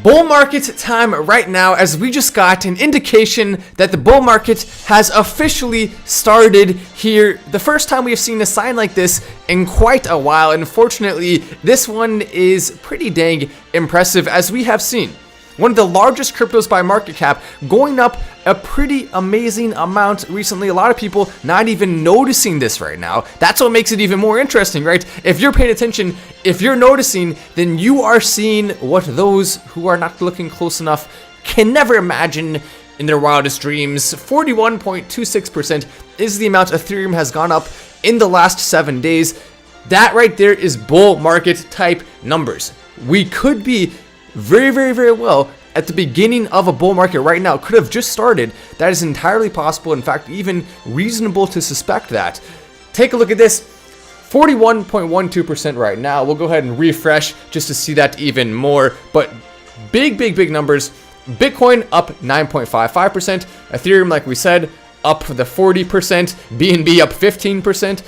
Bull market time right now, as we just got an indication that the bull market has officially started here. The first time we have seen a sign like this in quite a while. Unfortunately, this one is pretty dang impressive, as we have seen one of the largest cryptos by market cap going up a pretty amazing amount recently. A lot of people not even noticing this right now. That's what makes it even more interesting, right? If you're paying attention, if you're noticing, then you are seeing what those who are not looking close enough can never imagine in their wildest dreams. 41.26% is the amount Ethereum has gone up in the last 7 days. That right there is bull market type numbers. We could be very well at the beginning of a bull market right now. Could have just started. That is entirely possible. In fact, even reasonable to suspect that. Take a look at this. 41.12% right now. We'll go ahead and refresh just to see that even more. But big numbers. Bitcoin up 9.55%. Ethereum, like we said, up the 40%. BNB up 15%.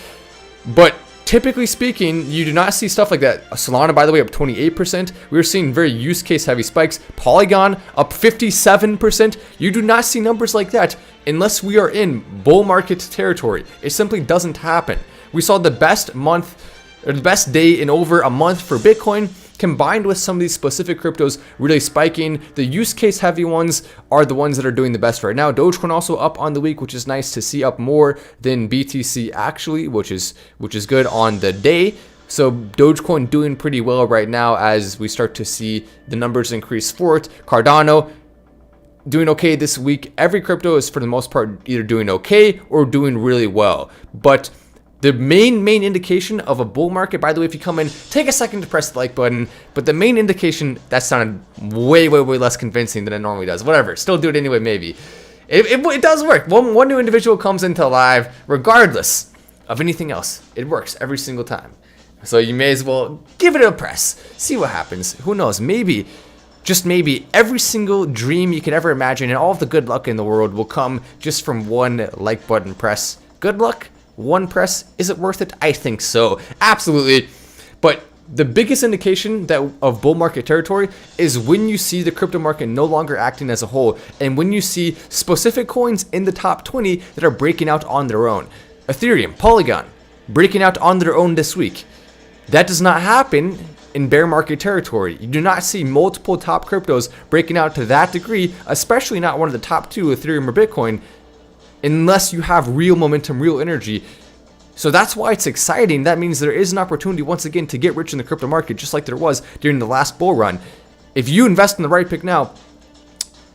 But typically speaking, you do not see stuff like that. Solana, by the way, up 28%. We're seeing very use case heavy spikes. Polygon up 57%. You do not see numbers like that unless we are in bull market territory. It simply doesn't happen. We saw the best month, or the best day in over a month for Bitcoin, combined with some of these specific cryptos really spiking. The use case heavy ones are the ones that are doing the best right now. Dogecoin also up on the week, which is nice to see, up more than BTC actually, which is good on the day. So Dogecoin doing pretty well right now as we start to see the numbers increase for it. Cardano doing okay this week. Every crypto is for the most part either doing okay or doing really well. But the main indication of a bull market, by the way, if you come in, take a second to press the like button, but the main indication, that sounded way less convincing than it normally does. Whatever, still do it anyway, maybe. It does work. One new individual comes into live, regardless of anything else. It works every single time. So you may as well give it a press. See what happens. Who knows? Maybe, just maybe, every single dream you could ever imagine and all of the good luck in the world will come just from one like button press. Good luck? One press, is it worth it? I think so, absolutely. But the biggest indication that of bull market territory is when you see the crypto market no longer acting as a whole, and when you see specific coins in the top 20 that are breaking out on their own. Ethereum, Polygon, breaking out on their own this week. That does not happen in bear market territory. You do not see multiple top cryptos breaking out to that degree, especially not one of the top two, Ethereum or Bitcoin, unless you have real momentum, real energy. So that's why it's exciting. That means there is an opportunity once again to get rich in the crypto market, just like there was during the last bull run. If you invest in the right pick now,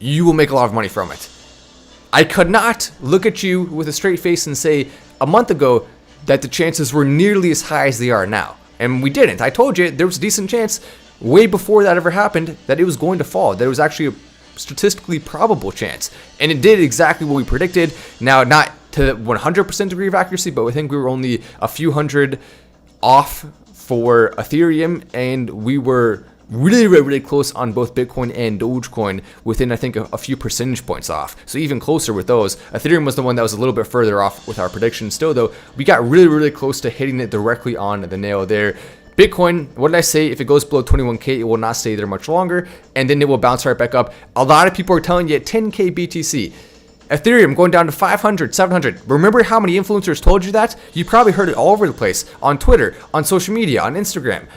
you will make a lot of money from it. I could not look at you with a straight face and say a month ago that the chances were nearly as high as they are now. And we didn't. I told you there was a decent chance way before that ever happened that it was going to fall. There was actually a statistically probable chance, and it did exactly what we predicted. Now, not to 100% degree of accuracy, but I think we were only a few hundred off for Ethereum, and we were really close on both Bitcoin and Dogecoin, within I think a few percentage points off. So even closer with those. Ethereum was the one that was a little bit further off with our prediction. Still though, we got really close to hitting it directly on the nail there. Bitcoin, what did I say? If it goes below 21K, it will not stay there much longer, and then it will bounce right back up. A lot of people are telling you 10K BTC. Ethereum going down to 500, 700. Remember how many influencers told you that? You probably heard it all over the place. On Twitter, on social media, on Instagram.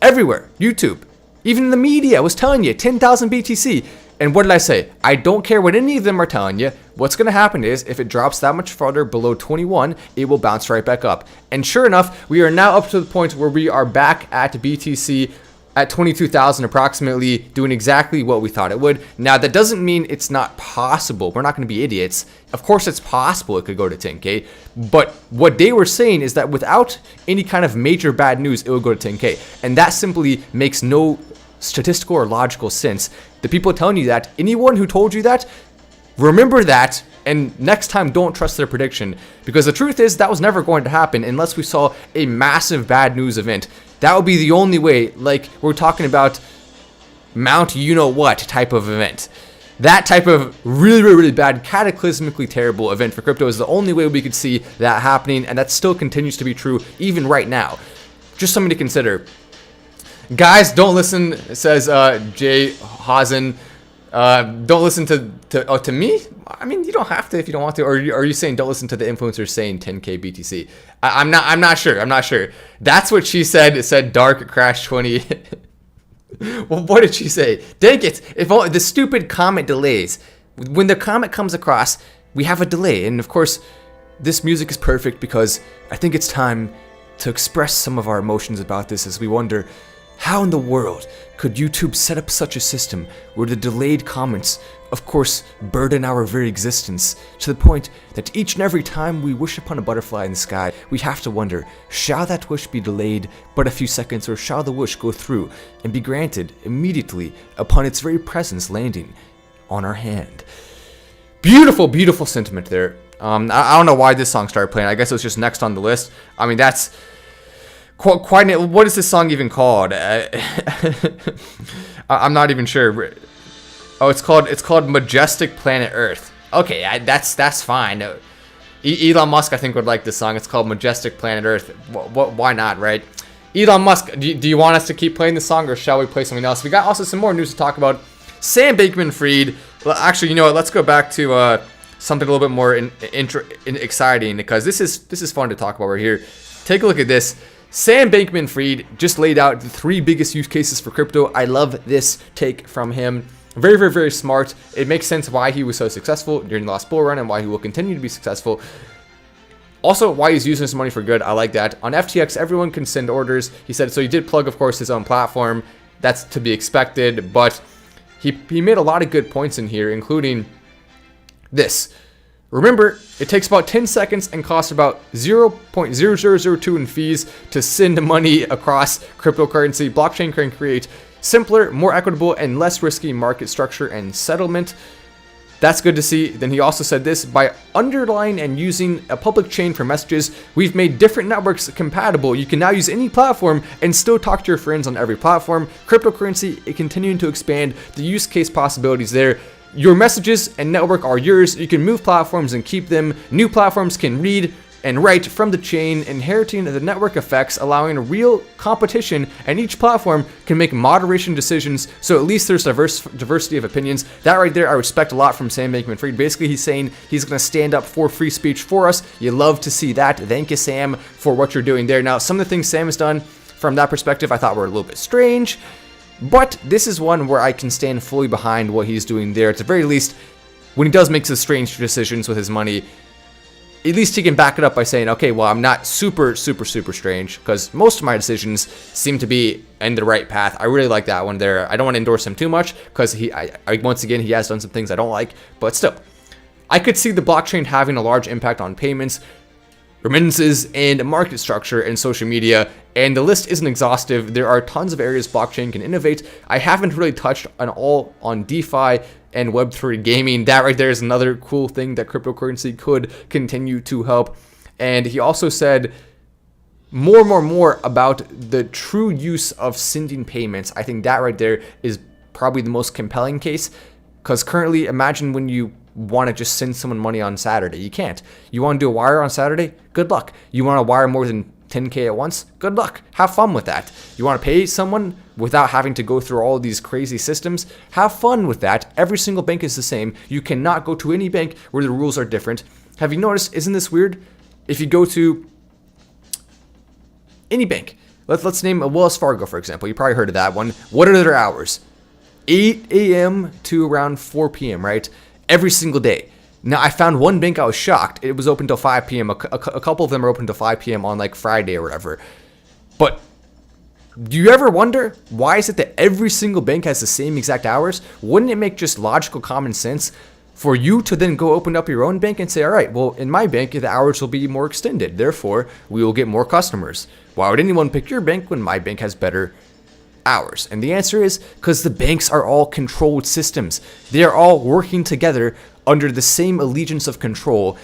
Everywhere. YouTube. Even the media was telling you 10,000 BTC. And what did I say? I don't care what any of them are telling you. What's going to happen is if it drops that much farther below 21, it will bounce right back up. And sure enough, we are now up to the point where we are back at BTC at 22,000 approximately, doing exactly what we thought it would. Now, that doesn't mean it's not possible. We're not going to be idiots. Of course, it's possible it could go to 10K. But what they were saying is that without any kind of major bad news, it will go to 10K. And that simply makes no statistical or logical sense. The people telling you that, anyone who told you that, remember that, and next time don't trust their prediction, because the truth is that was never going to happen unless we saw a massive bad news event. That would be the only way, like we're talking about Mount you-know-what type of event. That type of really bad, cataclysmically terrible event for crypto is the only way we could see that happening, and that still continues to be true even right now. Just something to consider. Guys, don't listen, says Jay Hazen. Don't listen to me. I mean, you don't have to if you don't want to. Or are you saying don't listen to the influencers saying 10K BTC? I'm not sure. I'm not sure. That's what she said. It said dark crash 20. Well, what did she say? Dang it! If all, the stupid comment delays. When the comment comes across, we have a delay. And of course, this music is perfect because I think it's time to express some of our emotions about this as we wonder, how in the world could YouTube set up such a system where the delayed comments, of course, burden our very existence to the point that each and every time we wish upon a butterfly in the sky, we have to wonder, shall that wish be delayed but a few seconds, or shall the wish go through and be granted immediately upon its very presence landing on our hand? Beautiful, beautiful sentiment there. I don't know why this song started playing. I guess it was just next on the list. I mean, that's quite what is this song even called? I'm not even sure. Oh, it's called Majestic Planet Earth. Okay, that's fine. Elon Musk, I think, would like this song. It's called Majestic Planet Earth. Why not, right? Elon Musk, do you want us to keep playing this song, or shall we play something else? We got also some more news to talk about. Sam Bankman-Fried. Well, actually, you know what? Let's go back to something a little bit more exciting, because this is fun to talk about right here. Take a look at this. Sam Bankman-Fried just laid out the 3 biggest use cases for crypto. I love this take from him. Very, very, very smart. It makes sense why he was so successful during the last bull run and why he will continue to be successful. Also, why he's using his money for good. I like that. On FTX, everyone can send orders. He said, so he did plug, of course, his own platform. That's to be expected, but he made a lot of good points in here, including this. Remember, it takes about 10 seconds and costs about 0.0002 in fees to send money across cryptocurrency. Blockchain can create simpler, more equitable, and less risky market structure and settlement. That's good to see. Then he also said this: by underlying and using a public chain for messages, we've made different networks compatible. You can now use any platform and still talk to your friends on every platform. Cryptocurrency is continuing to expand the use case possibilities there. Your messages and network are yours. You can move platforms and keep them. New platforms can read and write from the chain, inheriting the network effects, allowing real competition, and each platform can make moderation decisions, so at least there's diversity of opinions. That right there I respect a lot from Sam Bankman-Fried. Basically, he's saying he's going to stand up for free speech for us. You love to see that. Thank you, Sam, for what you're doing there. Now, some of the things Sam has done from that perspective I thought were a little bit strange, but this is one where I can stand fully behind what he's doing there. At the very least, when he does make some strange decisions with his money, at least he can back it up by saying, okay, well, I'm not super strange, because most of my decisions seem to be in the right path. I really like that one there. I don't want to endorse him too much, because once again, he has done some things I don't like, but still, I could see the blockchain having a large impact on payments, remittances, and market structure and social media, and the list isn't exhaustive. There are tons of areas blockchain can innovate. I haven't really touched on DeFi and Web3 gaming. That right there is another cool thing that cryptocurrency could continue to help. And he also said more about the true use of sending payments. I think that right there is probably the most compelling case, because currently, imagine when you want to just send someone money on Saturday. You can't. You want to do a wire on Saturday? Good luck. You want to wire more than 10K at once? Good luck. Have fun with that. You want to pay someone without having to go through all of these crazy systems? Have fun with that. Every single bank is the same. You cannot go to any bank where the rules are different. Have you noticed? Isn't this weird? If you go to any bank, let's name a Wells Fargo, for example. You probably heard of that one. What are their hours? 8 a.m. to around 4 p.m., right? Every single day. Now, I found one bank I was shocked. It was open till 5 p.m. A couple of them are open till 5 p.m. on like Friday or whatever. But do you ever wonder, why is it that every single bank has the same exact hours? Wouldn't it make just logical common sense for you to then go open up your own bank and say, all right, well, in my bank, the hours will be more extended. Therefore, we will get more customers. Why would anyone pick your bank when my bank has better hours? And the answer is because the banks are all controlled systems. They are all working together under the same allegiance of control.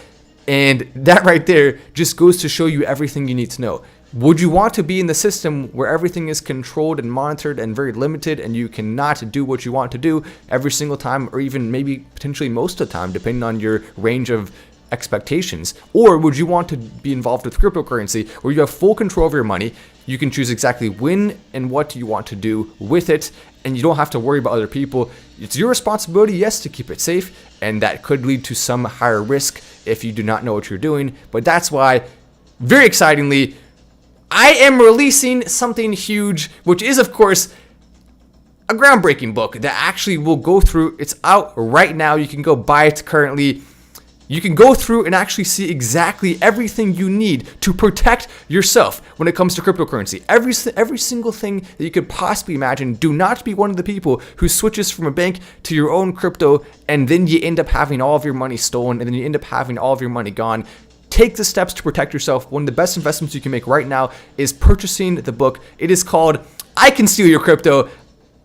And that right there just goes to show you everything you need to know. Would you want to be in the system where everything is controlled and monitored and very limited, and you cannot do what you want to do every single time, or even maybe potentially most of the time, depending on your range of expectations? Or would you want to be involved with cryptocurrency where you have full control of your money, You can choose exactly when and what you want to do with it, and you don't have to worry about other people. It's your responsibility, yes, to keep it safe, and that could lead to some higher risk if you do not know what you're doing. But that's why, very excitingly, I am releasing something huge, which is, of course, a groundbreaking book that actually will go through. It's out right now. You can go buy it currently. You can go through and actually see exactly everything you need to protect yourself when it comes to cryptocurrency. Every single thing that you could possibly imagine. Do not be one of the people who switches from a bank to your own crypto and then you end up having all of your money stolen and then you end up having all of your money gone. Take the steps to protect yourself. One of the best investments you can make right now is purchasing the book. It is called I Can Steal Your Crypto.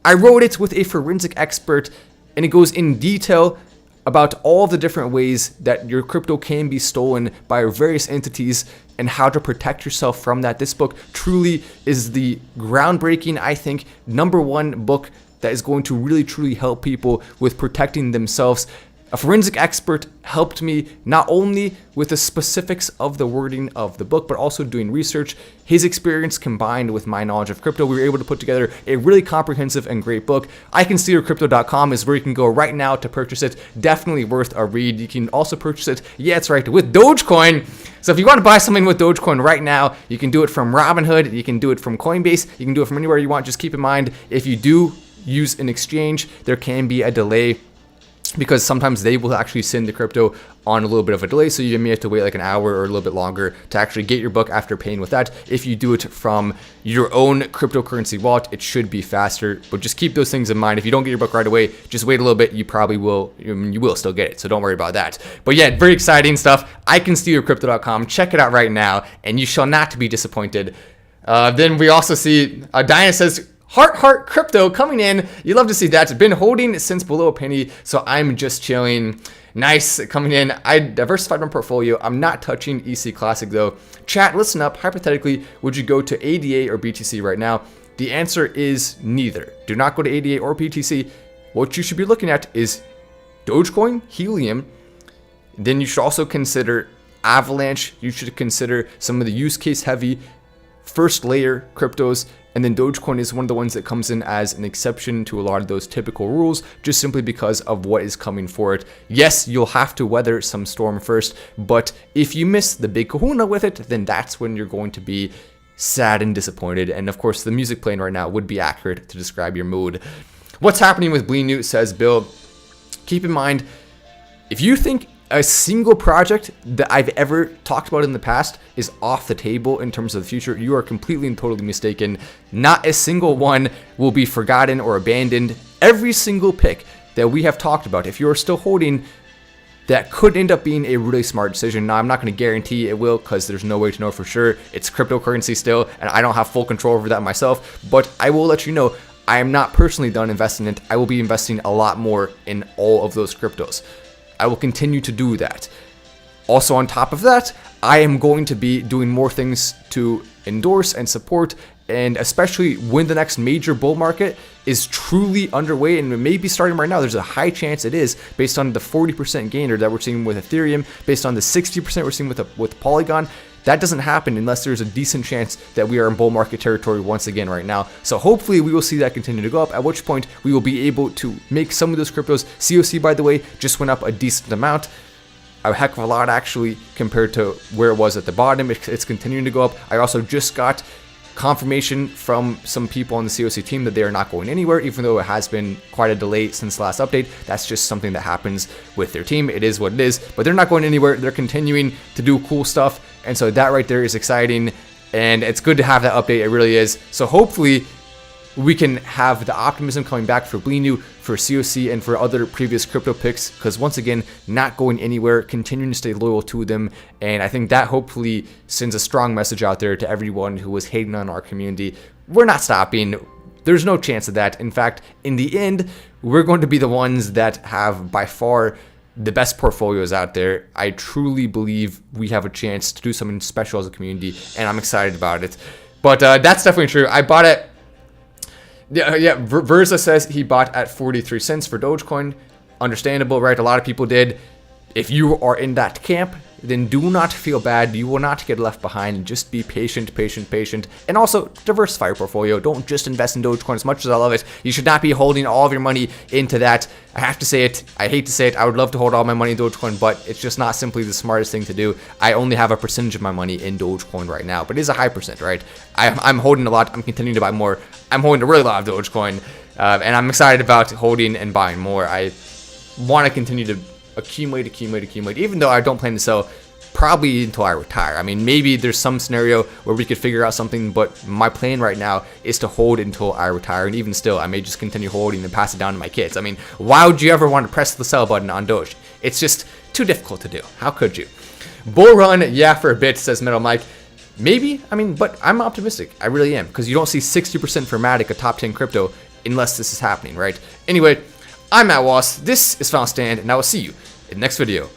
I wrote it with a forensic expert, and it goes in detail about all the different ways that your crypto can be stolen by various entities and how to protect yourself from that. This book truly is the groundbreaking, I think, #1 book that is going to really truly help people with protecting themselves. A forensic expert helped me not only with the specifics of the wording of the book, but also doing research. His experience combined with my knowledge of crypto, we were able to put together a really comprehensive and great book. ICanStealYourCrypto.com is where you can go right now to purchase it. Definitely worth a read. You can also purchase it, yeah, it's right, with Dogecoin. So if you want to buy something with Dogecoin right now, you can do it from Robinhood, you can do it from Coinbase, you can do it from anywhere you want. Just keep in mind, if you do use an exchange, there can be a delay, because sometimes they will actually send the crypto on a little bit of a delay, so you may have to wait like an hour or a little bit longer to actually get your book after paying with that. If you do it from your own cryptocurrency wallet, it should be faster, but just keep those things in mind. If you don't get your book right away, just wait a little bit. You probably will, you will still get it, so don't worry about that. But yeah, very exciting stuff. ICanStealYourCrypto.com. Check it out right now, and you shall not be disappointed. Then we also see Diana says, Heart crypto coming in. You love to see that. It's been holding since below a penny, so I'm just chilling. Nice coming in. I diversified my portfolio. I'm not touching EC Classic though. Chat, listen up. Hypothetically, would you go to ADA or BTC right now? The answer is neither. Do not go to ADA or BTC. What you should be looking at is Dogecoin, Helium. Then you should also consider Avalanche. You should consider some of the use case heavy first layer cryptos, and then Dogecoin is one of the ones that comes in as an exception to a lot of those typical rules, just simply because of what is coming for it. Yes, you'll have to weather some storm first, but if you miss the big kahuna with it, then that's when you're going to be sad and disappointed. And of course, the music playing right now would be accurate to describe your mood. What's happening with Bleenu, says Bill. Keep in mind, if you think a single project that I've ever talked about in the past is off the table in terms of the future, you are completely and totally mistaken. Not a single one will be forgotten or abandoned. Every single pick that we have talked about, if you're still holding, that could end up being a really smart decision. Now, I'm not going to guarantee it will, because there's no way to know for sure. It's cryptocurrency still, and I don't have full control over that myself, but I will let you know, I am not personally done investing in it. I will be investing a lot more in all of those cryptos. I will continue to do that. Also, on top of that, I am going to be doing more things to endorse and support, and especially when the next major bull market is truly underway, and it may be starting right now. There's a high chance it is, based on the 40% gainer that we're seeing with Ethereum, based on the 60% we're seeing with Polygon. That doesn't happen unless there's a decent chance that we are in bull market territory once again right now. So hopefully we will see that continue to go up, at which point we will be able to make some of those cryptos. COC, by the way, just went up a decent amount, a heck of a lot actually, compared to where it was at the bottom. It's continuing to go up. I also just got confirmation from some people on the COC team that they are not going anywhere, even though it has been quite a delay since the last update. That's just something that happens with their team. It is what it is, but they're not going anywhere. They're continuing to do cool stuff, and so that right there is exciting, and it's good to have that update. It really is. So hopefully we can have the optimism coming back for Bleenu, for COC, and for other previous crypto picks, because once again, not going anywhere, continuing to stay loyal to them. And I think that hopefully sends a strong message out there to everyone who was hating on our community. We're not stopping. There's no chance of that. In fact, in the end, we're going to be the ones that have by far the best portfolios out there. I truly believe we have a chance to do something special as a community, and I'm excited about it. But that's definitely true. I bought it. Yeah, Verza says he bought at 43 cents for Dogecoin. Understandable, right? A lot of people did. If you are in that camp, then do not feel bad. You will not get left behind. Just be patient, and also diversify your portfolio. Don't just invest in Dogecoin. As much as I love it, you should not be holding all of your money into that. I have to say it. I hate to say it. I would love to hold all my money in Dogecoin, but it's just not simply the smartest thing to do. I only have a percentage of my money in Dogecoin right now, but it is a high percent, right? I'm holding a lot. I'm continuing to buy more. I'm holding a really lot of Dogecoin, and I'm excited about holding and buying more. I want to continue to accumulate, even though I don't plan to sell probably until I retire. I mean, maybe there's some scenario where we could figure out something, but my plan right now is to hold until I retire, and even still, I may just continue holding and pass it down to my kids. I mean, why would you ever want to press the sell button on Doge? It's just too difficult to do. How could you? Bull run, yeah, for a bit, says Metal Mike. Maybe, I mean, but I'm optimistic. I really am, because you don't see 60% for Matic, a top 10 crypto, unless this is happening, right? Anyway, I'm Matt Wallace, this is Final Stand, and I will see you in the next video.